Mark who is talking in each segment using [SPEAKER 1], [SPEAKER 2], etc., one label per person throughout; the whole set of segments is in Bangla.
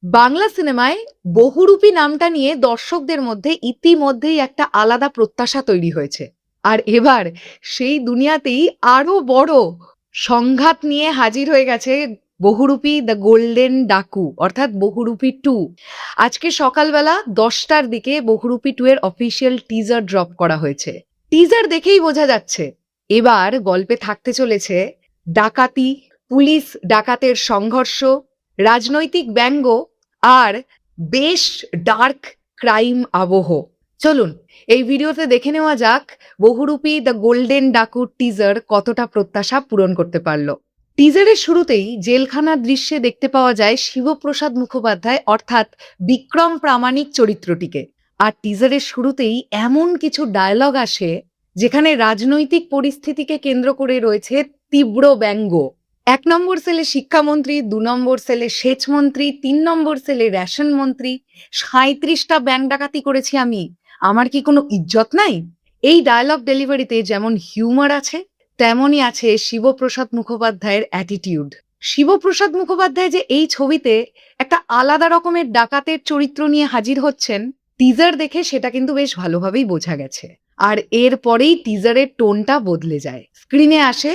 [SPEAKER 1] বাংলা সিনেমায় বহুরূপী নামটা নিয়ে দর্শকদের মধ্যে ইতিমধ্যেই একটা আলাদা প্রত্যাশা তৈরি হয়েছে। আর এবার সেই দুনিয়াতেই আরো বড় সংঘাত নিয়ে হাজির হয়ে গেছে বহুরূপী দ্য গোল্ডেন ডাকু অর্থাৎ বহুরূপী 2। আজকে সকালবেলা 10টার দিকে বহুরূপী 2 এর অফিসিয়াল টিজার ড্রপ করা হয়েছে। টিজার দেখেই বোঝা যাচ্ছে এবার গল্পে থাকতে চলেছে ডাকাতি, পুলিশ ডাকাতের সংঘর্ষ, রাজনৈতিক ব্যঙ্গ আর বেশ ডার্ক ক্রাইম আবহ। চলুন এই ভিডিওতে দেখে নেওয়া যাক বহুরূপী দ্য গোল্ডেন ডাকুর টিজার কতটা প্রত্যাশা পূরণ করতে পারলো। টিজারের শুরুতেই জেলখানার দৃশ্যে দেখতে পাওয়া যায় শিবপ্রসাদ মুখোপাধ্যায় অর্থাৎ বিক্রম প্রামাণিক চরিত্রটিকে। আর টিজারের শুরুতেই এমন কিছু ডায়লগ আসে যেখানে রাজনৈতিক পরিস্থিতিকে কেন্দ্র করে রয়েছে তীব্র ব্যঙ্গ। 1 নম্বর সেলে শিক্ষামন্ত্রী, 2 নম্বর সেলে সেচমন্ত্রী, 3 নম্বর সেলে রেশন মন্ত্রী, 37টা ব্যাংক ডাকাতি করেছি আমি, আমার কি কোনো ইজ্জত নাই? এই ডায়লগ ডেলিভারিতে যেমন হিউমার আছে তেমনই আছে শিবপ্রসাদ মুখোপাধ্যায়ের অ্যাটিটিউড। শিবপ্রসাদ মুখোপাধ্যায় যে এই ছবিতে একটা আলাদা রকমের ডাকাতের চরিত্র নিয়ে হাজির হচ্ছেন টিজার দেখে সেটা কিন্তু বেশ ভালোভাবেই বোঝা গেছে। আর এরপরেই টিজারের টোনটা বদলে যায়। স্ক্রিনে আসে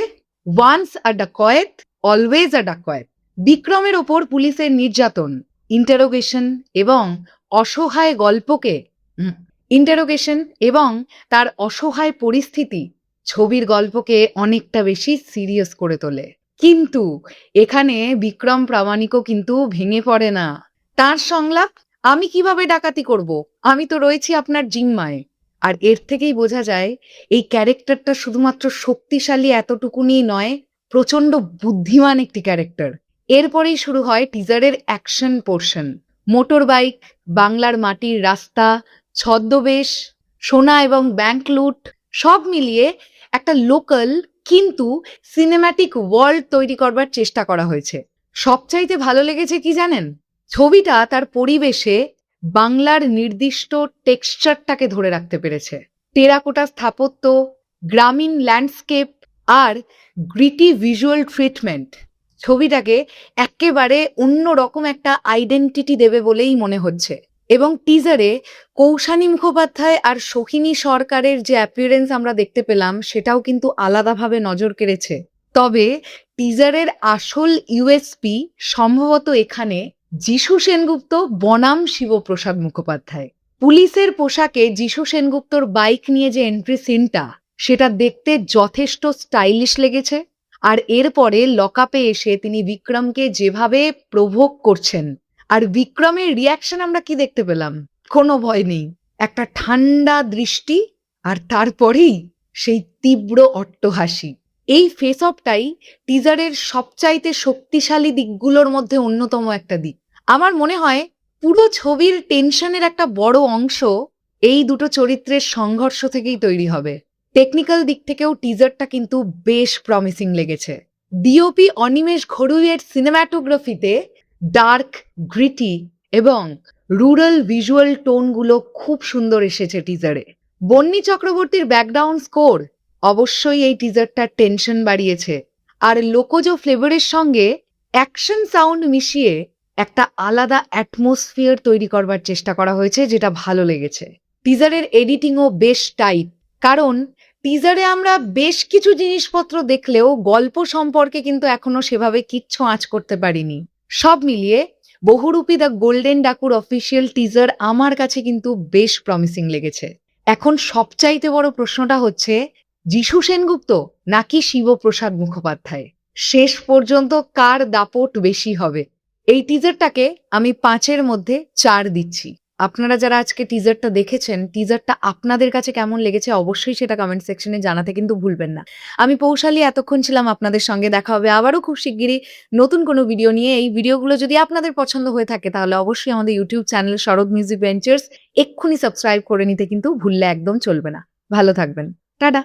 [SPEAKER 1] ওয়ান্স আ ডাকয়েত অলওয়েজ আ ডাকয়েত। বিক্রমের ওপর পুলিশের নির্যাতন, ইন্টারোগেশন এবং অসহায় গল্পকে ইন্টারোগেশন এবং তার অসহায় পরিস্থিতি ছবির গল্পকে অনেকটা বেশি সিরিয়াস করে তোলে। কিন্তু এখানে বিক্রম প্রামাণিকও কিন্তু ভেঙে পড়ে না। তার সংলাপ, আমি কিভাবে ডাকাতি করব, আমি তো রয়েছি আপনার জিম্মায়। আর এর থেকেই বোঝা যায় এই ক্যারেক্টারটা শুধুমাত্র শক্তিশালী এতটুকুনি নয়, প্রচন্ড বুদ্ধিমান একটি ক্যারেক্টার। এরপরেই শুরু হয় টিজারের অ্যাকশন পোর্শন। মোটর বাইক, বাংলার মাটির রাস্তা, ছদ্মবেশ, সোনা এবং ব্যাংক লুট সব মিলিয়ে একটা লোকাল কিন্তু সিনেম্যাটিক ওয়ার্ল্ড তৈরি করবার চেষ্টা করা হয়েছে। সবচাইতে ভালো লেগেছে কি জানেন? ছবিটা তার পরিবেশে বাংলার নির্দিষ্ট টেক্সচারটাকে ধরে রাখতে পেরেছে। টেরাকোটা স্থাপত্য, গ্রামীণ ল্যান্ডস্কেপ আর গ্রিটি ভিজুয়াল ট্রিটমেন্ট ছবিটাকে একেবারে অন্যরকম একটা আইডেন্টিটি দেবে বলেই মনে হচ্ছে। এবং টিজারে কৌশানী মুখোপাধ্যায় আর সোহিনী সরকারের যে অ্যাপিয়ারেন্স আমরা দেখতে পেলাম সেটাও কিন্তু আলাদাভাবে নজর কেড়েছে। তবে টিজারের আসল ইউএসপি সম্ভবত এখানে যিশু সেনগুপ্ত বনাম শিবপ্রসাদ মুখোপাধ্যায়। পুলিশের পোশাকে যিশু সেনগুপ্তর বাইক নিয়ে যে এন্ট্রি সিনটা সেটা দেখতে যথেষ্ট স্টাইলিশ লেগেছে। আর এরপরে লকআপে এসে তিনি বিক্রমকে যেভাবে প্রভোগ করছেন আর বিক্রমের রিয়াকশন আমরা কি দেখতে পেলাম? কোনো ভয় নেই, একটা ঠান্ডা দৃষ্টি আর তারপরেই সেই তীব্র অট্টহাসি। এই ফেস অফটাই টিজারের সবচাইতে শক্তিশালী দিকগুলোর মধ্যে অন্যতম একটা দিক। আমার মনে হয় পুরো ছবির টেনশনের একটা বড় অংশ এই দুটো চরিত্রের সংঘর্ষ থেকেই তৈরি হবে। টেকনিক্যাল দিক থেকেও টিজারটা কিন্তু বেশ প্রমিসিং লেগেছে। ডিওপি অনিমেষ ঘড়ুইয়ের সিনেম্যাটোগ্রাফিতে ডার্ক, গ্রিটি এবং রুরাল ভিজুয়াল টোনগুলো খুব সুন্দর এসেছে টিজারে। বন্নি চক্রবর্তীর ব্যাকগ্রাউন্ড স্কোর অবশ্যই এই টিজারটার টেনশন বাড়িয়েছে। আর লোকজ ফ্লেভারের সঙ্গে অ্যাকশন সাউন্ড মিশিয়ে একটা আলাদা অ্যাটমসফিয়ার তৈরি করবার চেষ্টা করা হয়েছে, যেটা ভালো লেগেছে। টিজারের এডিটিংও বেশ টাইট, কারণ টিজারে আমরা বেশ কিছু জিনিসপত্র দেখলেও গল্প সম্পর্কে কিন্তু এখনো সেভাবে কিচ্ছু আঁচ করতে পারিনি। সব মিলিয়ে বহুরূপী দ্য গোল্ডেন ডাকুর অফিসিয়াল টিজার আমার কাছে কিন্তু বেশ প্রমিসিং লেগেছে। এখন সবচাইতে বড় প্রশ্নটা হচ্ছে যিশু সেনগুপ্ত নাকি শিবপ্রসাদ মুখোপাধ্যায়? শেষ পর্যন্ত কার দাপট বেশি হবে? এই টিজারটাকে আমি 5-এর মধ্যে 4 দিচ্ছি। আপনারা যারা আজকে টিজারটা দেখেছেন, টিজারটা আপনাদের কাছে কেমন লেগেছে অবশ্যই সেটা কমেন্ট সেকশনে জানাতে কিন্তু ভুলবেন না। আমি পৌশালী এতক্ষণ ছিলাম আপনাদের সঙ্গে। দেখা হবে আবারও খুব শিগগিরই নতুন কোনো ভিডিও নিয়ে। এই ভিডিওগুলো যদি আপনাদের পছন্দ হয়ে থাকে তাহলে অবশ্যই আমাদের ইউটিউব চ্যানেল শরৎ মিউজিক ভেঞ্চার্স এক্ষুনি সাবস্ক্রাইব করে নিতে কিন্তু ভুললে একদম চলবে না। ভালো থাকবেন। টাটা।